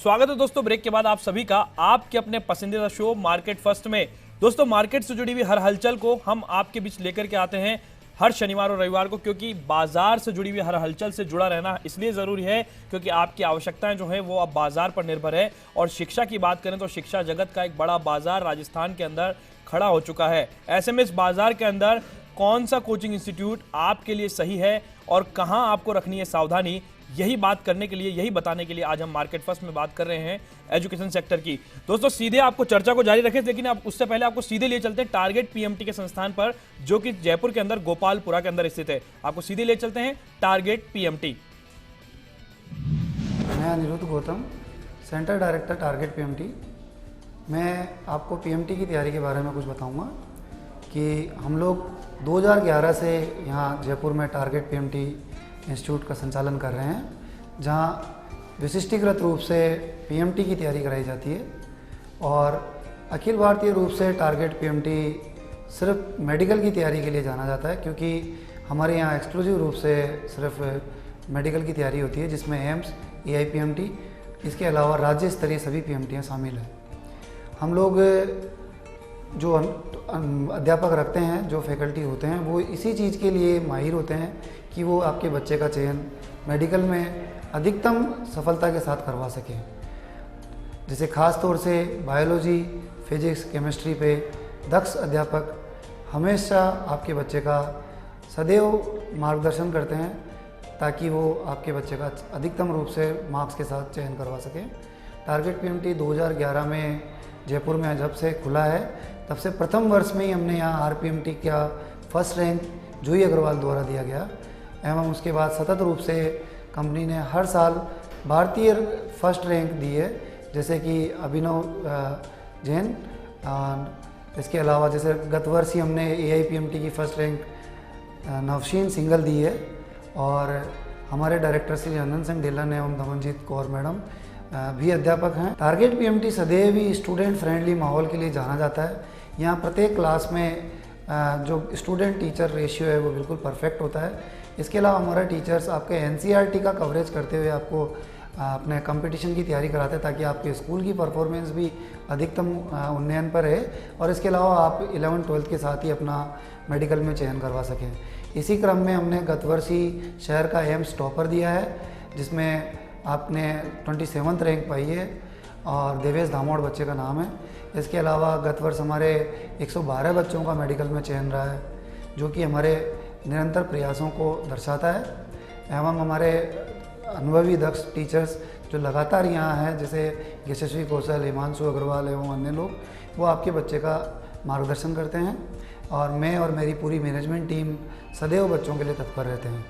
स्वागत है दोस्तों ब्रेक के बाद आप सभी का आपके अपने पसंदीदा शो मार्केट फर्स्ट में। दोस्तों मार्केट से जुड़ी हुई हर हलचल को हम आपके बीच लेकर के आते हैं हर शनिवार और रविवार को, क्योंकि बाजार से जुड़ी हुई हर हलचल से जुड़ा रहना इसलिए जरूरी है क्योंकि आपकी आवश्यकताएं जो है वो अब बाजार पर निर्भर है। और शिक्षा की बात करें तो शिक्षा जगत का एक बड़ा बाजार राजस्थान के अंदर खड़ा हो चुका है। ऐसे में इस बाजार के अंदर कौन सा कोचिंग इंस्टीट्यूट आपके लिए सही है और कहां आपको रखनी है सावधानी, यही बात करने के लिए, यही बताने के लिए आज हम मार्केट फर्स्ट में बात कर रहे हैं एजुकेशन सेक्टर की। दोस्तों सीधे आपको चर्चा को जारी रखें, लेकिन आप उससे पहले आपको सीधे लिए चलते हैं टारगेट पीएमटी के संस्थान पर, जो कि जयपुर के अंदर गोपालपुरा के अंदर स्थित है। आपको सीधे ले चलते हैं टारगेट पीएमटी। मैं Anirudh Gautam, centre director target PMT. मैं आपको पीएमटी की तैयारी के बारे में कुछ बताऊंगा कि हम लोग 2011 से यहाँ जयपुर में टारगेट पीएमटी इंस्टीट्यूट का संचालन कर रहे हैं, जहाँ विशिष्टीकृत रूप से पीएमटी की तैयारी कराई जाती है। और अखिल भारतीय रूप से टारगेट पीएमटी सिर्फ मेडिकल की तैयारी के लिए जाना जाता है, क्योंकि हमारे यहाँ एक्सक्लूसिव रूप से सिर्फ मेडिकल की तैयारी होती है, जिसमें एम्स, एआईपीएमटी, इसके अलावा राज्य स्तरीय सभी पीएमटीयाँ शामिल हैं। हम लोग जो अध्यापक रखते हैं, जो फैकल्टी होते हैं, वो इसी चीज़ के लिए माहिर होते हैं कि वो आपके बच्चे का चयन मेडिकल में अधिकतम सफलता के साथ करवा सकें। जैसे ख़ास तौर से बायोलॉजी, फिजिक्स, केमिस्ट्री पे दक्ष अध्यापक हमेशा आपके बच्चे का सदैव मार्गदर्शन करते हैं, ताकि वो आपके बच्चे का अधिकतम रूप से मार्क्स के साथ चयन करवा सकें। टारगेट पीएमटी 2011 में जयपुर में जब से खुला है, तब से प्रथम वर्ष में ही हमने यहाँ आरपीएमटी का फर्स्ट रैंक जूही अग्रवाल द्वारा दिया गया, एवं उसके बाद सतत रूप से कंपनी ने हर साल भारतीय फर्स्ट रैंक दी है, जैसे कि अभिनव जैन। इसके अलावा जैसे गत वर्ष ही हमने एआईपीएमटी की फर्स्ट रैंक नवशीन सिंगल दी है। और हमारे डायरेक्टर श्री आनंद सिंह ढिल्लन एवं दमनजीत कौर मैडम भी अध्यापक हैं। टारगेट पीएमटी सदैव ही स्टूडेंट फ्रेंडली माहौल के लिए जाना जाता है। यहाँ प्रत्येक क्लास में जो स्टूडेंट टीचर रेशियो है वो बिल्कुल परफेक्ट होता है। इसके अलावा हमारे टीचर्स आपके एनसीईआरटी का कवरेज करते हुए आपको अपने कंपटीशन की तैयारी कराते हैं, ताकि आपके स्कूल की परफॉर्मेंस भी अधिकतम उन्नयन पर है। और इसके अलावा आप 11वीं-12वीं के साथ ही अपना मेडिकल में चयन करवा सकें। इसी क्रम में हमने गत वर्ष ही शहर का एम्स टॉपर दिया है, जिसमें आपने 27th रैंक पाई है और देवेश दामोड़ बच्चे का नाम है। इसके अलावा गत वर्ष हमारे 112 बच्चों का मेडिकल में चयन रहा है, जो कि हमारे निरंतर प्रयासों को दर्शाता है। एवं हमारे अनुभवी दक्ष टीचर्स जो लगातार यहाँ हैं, जैसे यशस्वी कौशल, हिमांशु अग्रवाल एवं अन्य लोग, वो आपके बच्चे का मार्गदर्शन करते हैं। और मैं और मेरी पूरी मैनेजमेंट टीम सदैव बच्चों के लिए तत्पर रहते हैं।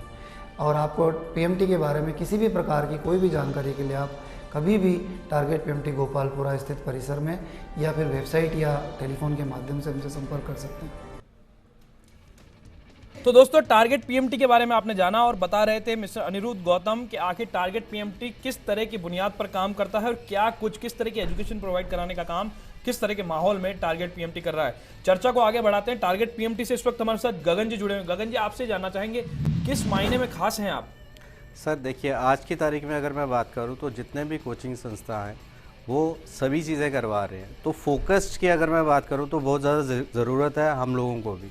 और आपको पीएमटी के बारे में किसी भी प्रकार की कोई भी जानकारी के लिए आप कभी भी टारगेट पीएमटी गोपालपुरा स्थित परिसर में या फिर वेबसाइट या टेलीफोन के माध्यम से हमसे संपर्क कर सकते हैं। तो दोस्तों टारगेट पीएमटी के बारे में आपने जाना और बता रहे थे मिस्टर अनिरुद्ध गौतम कि आखिर टारगेट पीएमटी किस तरह की बुनियाद पर काम करता है और क्या किस तरह की एजुकेशन प्रोवाइड कराने का काम किस तरह के माहौल में टारगेट पीएमटी कर रहा है। चर्चा को आगे बढ़ाते हैं। टारगेट पीएमटी से इस वक्त हमारे साथ गगन जी जुड़े हुए हैं। गगन जी, आपसे जानना चाहेंगे किस मायने में खास हैं आप? सर देखिए, आज की तारीख में अगर मैं बात करूं तो जितने भी कोचिंग संस्था हैं वो सभी चीज़ें करवा रहे हैं। तो फोकस्ड की अगर मैं बात करूं तो बहुत ज़्यादा ज़रूरत है हम लोगों को भी।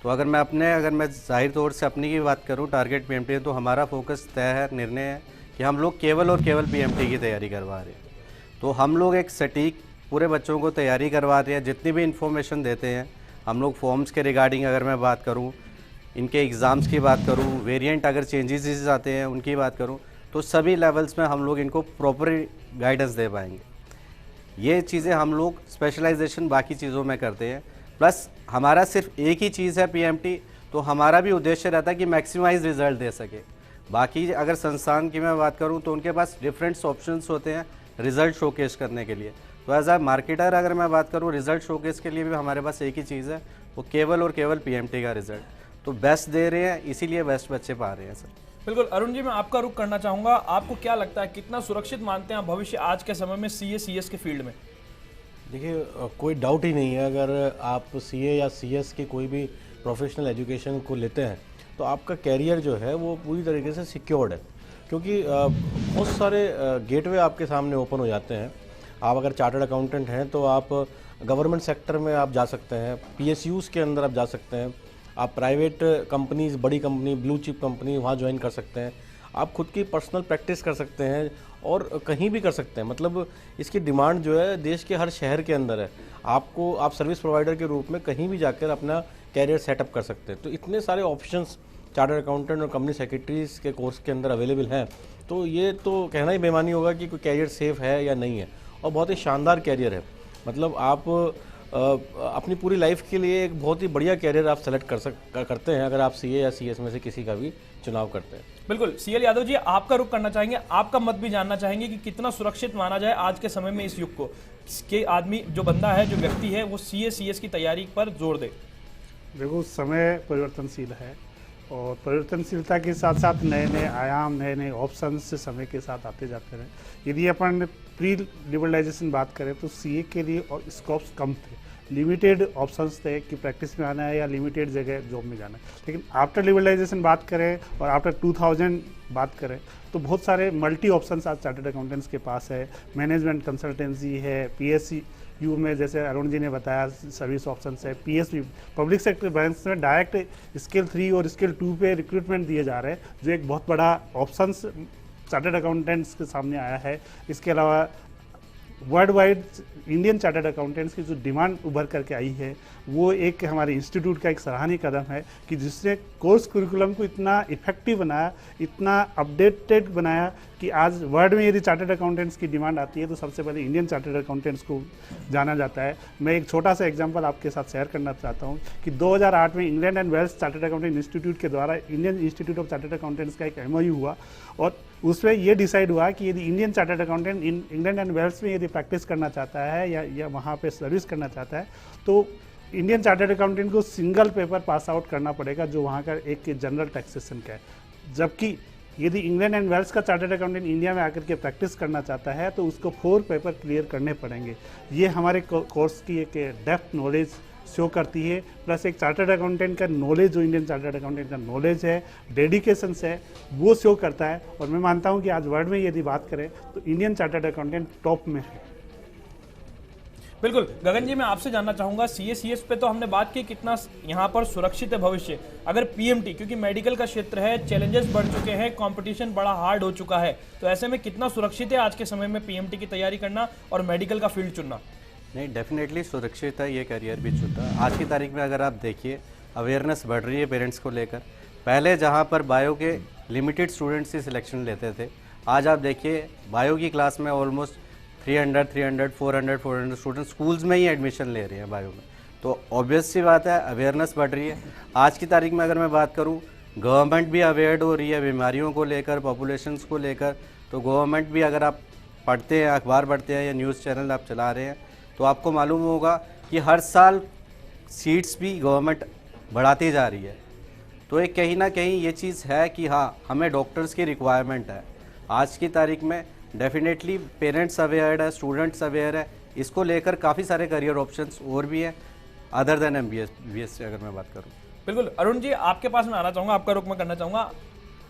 तो अगर मैं जाहिर तौर से अपनी की बात करूं, टारगेट पीएमटी, तो हमारा फोकस तय है, निर्णय है कि हम लोग केवल और केवल पीएमटी की तैयारी करवा रहे हैं। तो हम लोग एक सटीक पूरे बच्चों को तैयारी करवा रहे हैं। जितनी भी इन्फॉर्मेशन देते हैं हम लोग फॉर्म्स के रिगार्डिंग अगर मैं बात करूं, इनके एग्ज़ाम्स की बात करूं, वेरिएंट अगर चेंजेस आते हैं उनकी बात करूं, तो सभी लेवल्स में हम लोग इनको प्रॉपर गाइडेंस दे पाएंगे। ये चीज़ें हम लोग स्पेशलाइजेशन बाकी चीज़ों में करते हैं। प्लस हमारा सिर्फ एक ही चीज़ है पीएमटी, तो हमारा भी उद्देश्य रहता है कि मैक्सिमाइज रिजल्ट दे सके। बाकी अगर संस्थान की मैं बात करूं तो उनके पास डिफरेंट्स ऑप्शंस होते हैं रिज़ल्ट शोकेस करने के लिए। तो एज अ मार्केटर अगर मैं बात करूं, रिज़ल्ट शोकेस के लिए भी हमारे पास एक ही चीज़ है, वो केवल और केवल पीएमटी का रिज़ल्ट। तो बेस्ट दे रहे हैं, इसीलिए बेस्ट बच्चे पा रहे हैं सर। बिल्कुल। अरुण जी, मैं आपका रुख करना चाहूँगा। आपको क्या लगता है, कितना सुरक्षित मानते हैं भविष्य आज के समय में सीए सीएस के फील्ड में? देखिए, कोई डाउट ही नहीं है, अगर आप सीए या सीएस की कोई भी प्रोफेशनल एजुकेशन को लेते हैं तो आपका कैरियर जो है वो पूरी तरीके से सिक्योर्ड है। क्योंकि बहुत सारे गेटवे आपके सामने ओपन हो जाते हैं। आप अगर चार्टर्ड अकाउंटेंट हैं तो आप गवर्नमेंट सेक्टर में आप जा सकते हैं, पीएसयूज़ के अंदर आप जा सकते हैं, आप प्राइवेट कंपनीज़, बड़ी कंपनी, ब्लू चिप कंपनी वहाँ ज्वाइन कर सकते हैं, आप खुद की पर्सनल प्रैक्टिस कर सकते हैं और कहीं भी कर सकते हैं। मतलब इसकी डिमांड जो है देश के हर शहर के अंदर है। आप सर्विस प्रोवाइडर के रूप में कहीं भी जाकर अपना कैरियर सेटअप कर सकते हैं। तो इतने सारे ऑप्शंस चार्टर्ड अकाउंटेंट और कंपनी सेक्रेटरीज के कोर्स के अंदर अवेलेबल हैं, तो ये तो कहना ही बेमानी होगा कि कोई कैरियर सेफ है या नहीं है। और बहुत ही शानदार कैरियर है। मतलब आप अपनी पूरी लाइफ के लिए एक बहुत ही बढ़िया कैरियर आप सेलेक्ट करते हैं अगर आप सीए या सीएस में से किसी का भी चुनाव करते हैं। बिल्कुल। सीएल यादव जी, आपका रुख करना चाहेंगे, आपका मत भी जानना चाहेंगे कि कितना सुरक्षित माना जाए आज के समय में इस युग को कि आदमी, जो बंदा है, जो व्यक्ति है, वो सीए सीएस की तैयारी पर जोर दे। देखो, समय परिवर्तनशील है और परिवर्तनशीलता के साथ साथ नए नए आयाम, नए नए ऑप्शंस समय के साथ आते जाते रहे। यदि अपन प्री लिबरलाइजेशन बात करें तो सीए के लिए और स्कोप्स कम थे, लिमिटेड ऑप्शंस थे कि प्रैक्टिस में आना है या लिमिटेड जगह जॉब में जाना है। लेकिन आफ्टर लिबरलाइजेशन बात करें और आफ्टर 2000 बात करें तो बहुत सारे मल्टी ऑप्शंस आज चार्टर्ड अकाउंटेंट्स के पास है। मैनेजमेंट कंसल्टेंसी है, पीएसयू में जैसे अरुण जी ने बताया सर्विस ऑप्शंस है, पीएसयू पब्लिक सेक्टर बैंक में डायरेक्ट स्केल 3 और स्केल 2 पे रिक्रूटमेंट दिए जा रहे हैं, जो एक बहुत बड़ा ऑप्शंस चार्टर्ड अकाउंटेंट्स के सामने आया है। इसके अलावा world wide Indian chartered accountants की जो डिमांड उभर करके आई है, वो एक हमारे इंस्टीट्यूट का एक सराहनीय कदम है कि जिसने कोर्स करिकुलम को इतना इफेक्टिव बनाया, इतना अपडेटेड बनाया कि आज वर्ल्ड में यदि चार्टर्ड अकाउंटेंट्स की डिमांड आती है तो सबसे पहले इंडियन चार्टर्ड अकाउंटेंट्स को जाना जाता है। मैं एक छोटा सा एग्जांपल आपके साथ शेयर करना चाहता हूँ कि 2008 में England and Wales chartered accountant institute के द्वारा Indian institute of chartered accountants का एक एमओयू हुआ और उसमें ये डिसाइड हुआ कि यदि Indian chartered accountant England and Wales में यदि प्रैक्टिस करना चाहता है या वहाँ पे सर्विस करना चाहता है तो इंडियन चार्टर्ड अकाउंटेंट को सिंगल पेपर पास आउट करना पड़ेगा जो वहाँ का एक जनरल टैक्सेशन का है। जबकि यदि इंग्लैंड एंड वेल्स का चार्टर्ड अकाउंटेंट इंडिया में आकर के प्रैक्टिस करना चाहता है तो उसको 4 पेपर क्लियर करने पड़ेंगे। ये हमारे कोर्स की एक डेप्थ नॉलेज शो करती है, प्लस एक चार्टर्ड अकाउंटेंट का नॉलेज, जो इंडियन चार्टर्ड अकाउंटेंट का नॉलेज है, डेडिकेशन है, वो शो करता है। और मैं मानता हूँ कि आज वर्ल्ड में यदि बात करें तो इंडियन चार्टर्ड अकाउंटेंट टॉप में है। बिल्कुल। गगन जी, मैं आपसे जानना चाहूंगा, सीएसीएस पे तो हमने बात की कितना यहाँ पर सुरक्षित है भविष्य, अगर पीएमटी, क्योंकि मेडिकल का क्षेत्र है, चैलेंजेस बढ़ चुके हैं, कंपटीशन बड़ा हार्ड हो चुका है, तो ऐसे में कितना सुरक्षित है आज के समय में पीएमटी की तैयारी करना और मेडिकल का फील्ड चुनना? नहीं, डेफिनेटली सुरक्षित है ये करियर भी चुनना। आज की तारीख में अगर आप देखिए, अवेयरनेस बढ़ रही है पेरेंट्स को लेकर। पहले जहाँ पर बायो के लिमिटेड स्टूडेंट्स ही सिलेक्शन लेते थे, आज आप देखिए बायो की क्लास में ऑलमोस्ट 300, 400 स्टूडेंट स्कूल्स में ही एडमिशन ले रहे हैं बायो में। तो ऑब्वियस सी बात है, अवेयरनेस बढ़ रही है। आज की तारीख में अगर मैं बात करूं, गवर्नमेंट भी अवेयर हो रही है बीमारियों को लेकर, पॉपुलेशंस को लेकर। तो गवर्नमेंट भी, अगर आप पढ़ते हैं, अखबार पढ़ते हैं या न्यूज़ चैनल आप चला रहे हैं, तो आपको मालूम होगा कि हर साल सीट्स भी गवर्नमेंट बढ़ाती जा रही है। तो एक कहीं ना कहीं ये चीज़ है कि हाँ, हमें डॉक्टर्स की रिक्वायरमेंट है। आज की तारीख में डेफिनेटली पेरेंट्स अवेयर है, स्टूडेंट्स अवेयर है, इसको लेकर काफ़ी सारे करियर ऑप्शंस और भी है अदर देन एमबीएस बीएस से अगर मैं बात करूँ। बिल्कुल। अरुण जी, आपके पास मैं आना चाहूँगा, आपका रुख मैं करना चाहूँगा।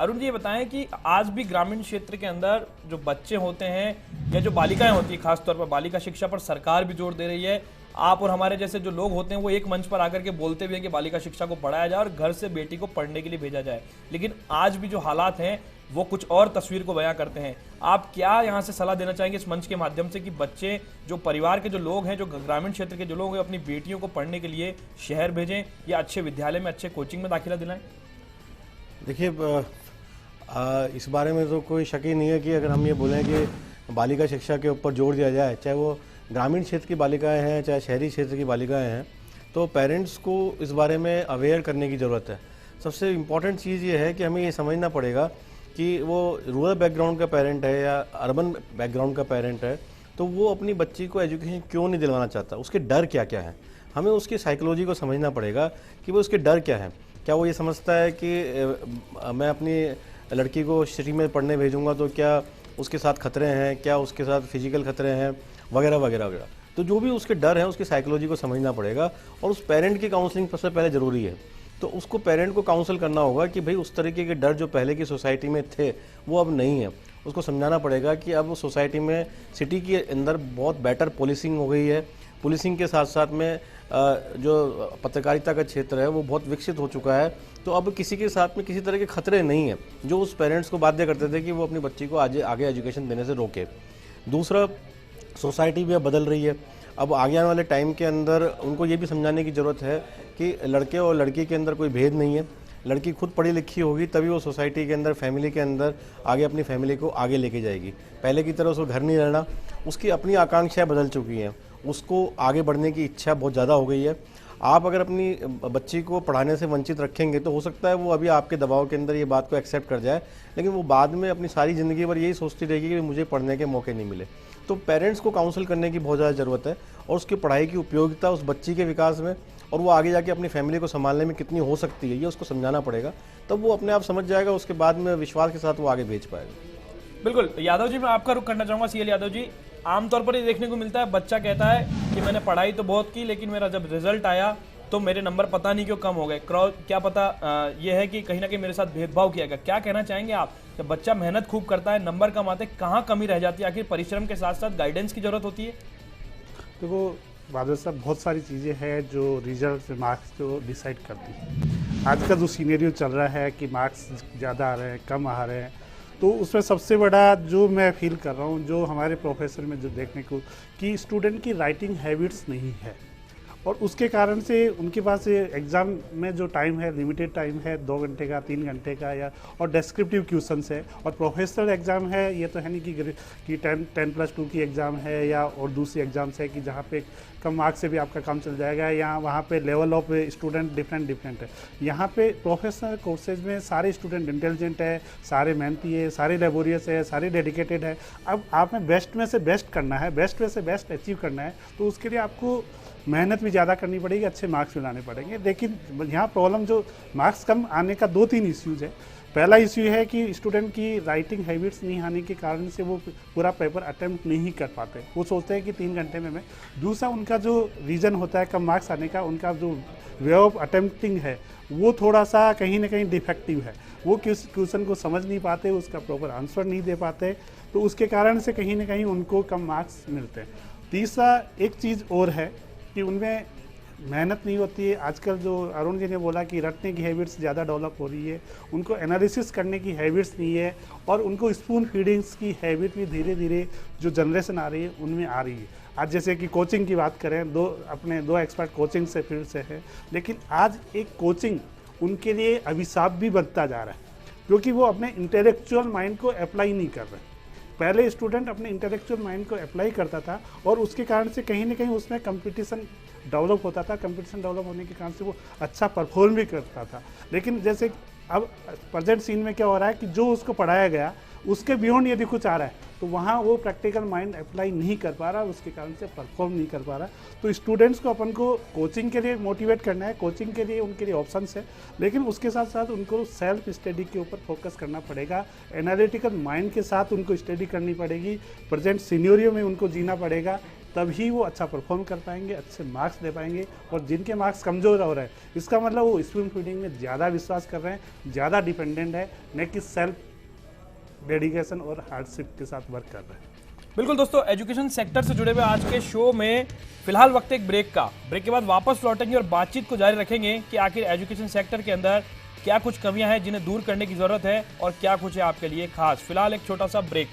अरुण जी, ये बताएं कि आज भी ग्रामीण क्षेत्र के अंदर जो बच्चे होते हैं या जो बालिकाएं होती है, खासतौर पर बालिका शिक्षा पर सरकार भी जोर दे रही है। आप और हमारे जैसे जो लोग होते हैं वो एक मंच पर आकर के बोलते भी हैं कि बालिका शिक्षा को बढ़ाया जाए और घर से बेटी को पढ़ने के लिए भेजा जाए, लेकिन आज भी जो हालात हैं वो कुछ और तस्वीर को बयां करते हैं। आप क्या यहाँ से सलाह देना चाहेंगे इस मंच के माध्यम से कि बच्चे, जो परिवार के जो लोग हैं, जो ग्रामीण क्षेत्र के जो लोग हैं, अपनी बेटियों को पढ़ने के लिए शहर भेजें या अच्छे विद्यालय में, अच्छे कोचिंग में दाखिला दिलाएं? देखिए, इस बारे में तो कोई शक ही नहीं है कि अगर हम ये बोलें कि बालिका शिक्षा के ऊपर जोर दिया जाए, चाहे वो ग्रामीण क्षेत्र की बालिकाएं हैं चाहे शहरी क्षेत्र की बालिकाएं हैं, तो पेरेंट्स को इस बारे में अवेयर करने की ज़रूरत है। सबसे इम्पॉर्टेंट चीज़ ये है कि हमें ये समझना पड़ेगा कि वो रूरल बैकग्राउंड का पेरेंट है या अर्बन बैकग्राउंड का पेरेंट है, तो वो अपनी बच्ची को एजुकेशन क्यों नहीं दिलवाना चाहता, उसके डर क्या क्या है। हमें उसकी साइकोलॉजी को समझना पड़ेगा कि वो उसके डर क्या है। क्या वो ये समझता है कि मैं अपनी लड़की को सिटी में पढ़ने भेजूंगा तो क्या उसके साथ खतरे हैं, क्या उसके साथ फिजिकल खतरे हैं, वगैरह वगैरह वगैरह। तो जो भी उसके डर है उसकी साइकोलॉजी को समझना पड़ेगा और उस पेरेंट की काउंसलिंग सबसे पहले ज़रूरी है। तो उसको पेरेंट को काउंसल करना होगा कि भाई उस तरीके के डर जो पहले की सोसाइटी में थे वो अब नहीं है। उसको समझाना पड़ेगा कि अब सोसाइटी में सिटी के अंदर बहुत बेटर पुलिसिंग हो गई है। पुलिसिंग के साथ साथ में जो पत्रकारिता का क्षेत्र है वो बहुत विकसित हो चुका है। तो अब किसी के साथ में किसी तरह के खतरे नहीं है जो उस पेरेंट्स को बाध्य करते थे कि वो अपनी बच्ची को आगे एजुकेशन देने से रोके। दूसरा, सोसाइटी भी अब बदल रही है। अब आगे आने वाले टाइम के अंदर उनको ये भी समझाने की ज़रूरत है कि लड़के और लड़की के अंदर कोई भेद नहीं है। लड़की खुद पढ़ी लिखी होगी तभी वो सोसाइटी के अंदर, फैमिली के अंदर आगे अपनी फैमिली को आगे लेके जाएगी। पहले की तरह उसको घर नहीं रहना, उसकी अपनी आकांक्षाएं बदल चुकी हैं, उसको आगे बढ़ने की इच्छा बहुत ज़्यादा हो गई है। आप अगर अपनी बच्ची को पढ़ाने से वंचित रखेंगे तो हो सकता है वो अभी आपके दबाव के अंदर ये बात को एक्सेप्ट कर जाए, लेकिन वो बाद में अपनी सारी ज़िंदगी भर यही सोचती रहेगी कि मुझे पढ़ने के मौके नहीं मिले। तो पेरेंट्स को काउंसिल करने की बहुत ज़्यादा ज़रूरत है और उसकी पढ़ाई की उपयोगिता उस बच्ची के विकास में और वो आगे जाके अपनी फैमिली को संभालने में कितनी हो सकती है ये उसको समझाना पड़ेगा। तब वो अपने आप समझ जाएगा, उसके बाद में विश्वास के साथ वो आगे भेज पाएगा। बिल्कुल यादव जी, मैं आपका रुख करना चाहूंगा। सीएल यादव जी, आमतौर पर ये देखने को मिलता है, बच्चा कहता है कि मैंने पढ़ाई तो बहुत की लेकिन मेरा जब रिजल्ट आया तो मेरे नंबर पता नहीं क्यों कम हो गए। क्या पता ये है कि कहीं ना कहीं मेरे साथ भेदभाव किया गया। क्या कहना चाहेंगे आप, जब बच्चा मेहनत खूब करता है, नंबर कम आते, कहाँ कमी रह जाती है? आखिर परिश्रम के साथ साथ गाइडेंस की जरूरत होती है। देखो बादल साहब, बहुत सारी चीज़ें हैं जो रिजल्ट से मार्क्स को डिसाइड करती है। आज का जो सीनेरियो चल रहा है कि मार्क्स ज़्यादा आ रहे हैं, कम आ रहे हैं, तो उसमें सबसे बड़ा जो मैं फील कर रहा हूँ, जो हमारे प्रोफेसर में जो देखने को, कि स्टूडेंट की राइटिंग हैबिट्स नहीं है और उसके कारण से उनके पास एग्ज़ाम में जो टाइम है, लिमिटेड टाइम है, 2 घंटे का, 3 घंटे का, या और डेस्क्रिप्टिव क्वेश्चंस है और प्रोफेशनल एग्ज़ाम है। ये तो है नहीं कि 10+2 की एग्ज़ाम है या और दूसरी एग्ज़ाम्स है कि जहाँ पे कम मार्क्स से भी आपका काम चल जाएगा, या वहाँ पे लेवल ऑफ स्टूडेंट डिफरेंट है। यहाँ पे प्रोफेशनल कोर्सेज में सारे स्टूडेंट इंटेलिजेंट है, सारे मेहनती है, सारे लेबोरियस है, सारे डेडिकेटेड है। अब आप में बेस्ट में से बेस्ट करना है, बेस्ट में से बेस्ट अचीव करना है, तो उसके लिए आपको मेहनत भी ज़्यादा करनी पड़ेगी, अच्छे मार्क्स भी लाने पड़ेंगे। लेकिन यहाँ प्रॉब्लम जो मार्क्स कम आने का 2-3 इश्यूज़ है। पहला इश्यू है कि स्टूडेंट की राइटिंग हैबिट्स नहीं आने के कारण से वो पूरा पेपर अटेम्प्ट नहीं कर पाते। वो सोचते हैं कि 3 घंटे में मैं। दूसरा, उनका जो रीज़न होता है कम मार्क्स आने का, उनका जो वे ऑफ अटेम्प्टिंग है वो थोड़ा सा कहीं ना कहीं डिफेक्टिव है। वो क्वेश्चन को समझ नहीं पाते, उसका प्रॉपर आंसर नहीं दे पाते, तो उसके कारण से कहीं ना कहीं उनको कम मार्क्स मिलते हैं। तीसरा एक चीज़ और है कि उनमें मेहनत नहीं होती है। आजकल जो अरुण जी ने बोला कि रटने की हैबिट्स ज़्यादा डेवलप हो रही है, उनको एनालिसिस करने की हैबिट्स नहीं है और उनको स्पून फीडिंग्स की हैबिट भी धीरे धीरे जो जनरेशन आ रही है उनमें आ रही है। आज जैसे कि कोचिंग की बात करें, दो एक्सपर्ट कोचिंग से फील्ड से है, लेकिन आज एक कोचिंग उनके लिए अभिशाप भी बनता जा रहा है क्योंकि वो अपने इंटेलेक्चुअल माइंड को अप्लाई नहीं कर रहे। पहले स्टूडेंट अपने इंटेलेक्चुअल माइंड को अप्लाई करता था और उसके कारण से कहीं ना कहीं उसमें कंपटीशन डेवलप होता था। कंपटीशन डेवलप होने के कारण से वो अच्छा परफॉर्म भी करता था। लेकिन जैसे अब प्रेजेंट सीन में क्या हो रहा है कि जो उसको पढ़ाया गया उसके बियॉन्ड यदि कुछ आ रहा है तो वहाँ वो प्रैक्टिकल माइंड अप्लाई नहीं कर पा रहा, उसके कारण से परफॉर्म नहीं कर पा रहा। तो स्टूडेंट्स को अपन को कोचिंग के लिए मोटिवेट करना है, कोचिंग के लिए उनके लिए ऑप्शंस है, लेकिन उसके साथ साथ उनको सेल्फ स्टडी के ऊपर फोकस करना पड़ेगा। एनालिटिकल माइंड के साथ उनको स्टडी करनी पड़ेगी, प्रेजेंट सिनेरियो में उनको जीना पड़ेगा, तभी वो अच्छा परफॉर्म कर पाएंगे, अच्छे मार्क्स दे पाएंगे। और जिनके मार्क्स कमज़ोर हो रहे हैं इसका मतलब वो स्पून फीडिंग में ज़्यादा विश्वास कर रहे हैं, ज़्यादा डिपेंडेंट है, न कि सेल्फ डेडिकेशन और हार्डशिप के साथ वर्क कर रहे हैं। बिल्कुल दोस्तों, एजुकेशन सेक्टर से जुड़े हुए आज के शो में फिलहाल वक्त एक ब्रेक का। ब्रेक के बाद वापस लौटेंगे और बातचीत को जारी रखेंगे कि आखिर एजुकेशन सेक्टर के अंदर क्या कुछ कमियां हैं जिन्हें दूर करने की जरूरत है और क्या कुछ है आपके लिए खास। फिलहाल एक छोटा सा ब्रेक।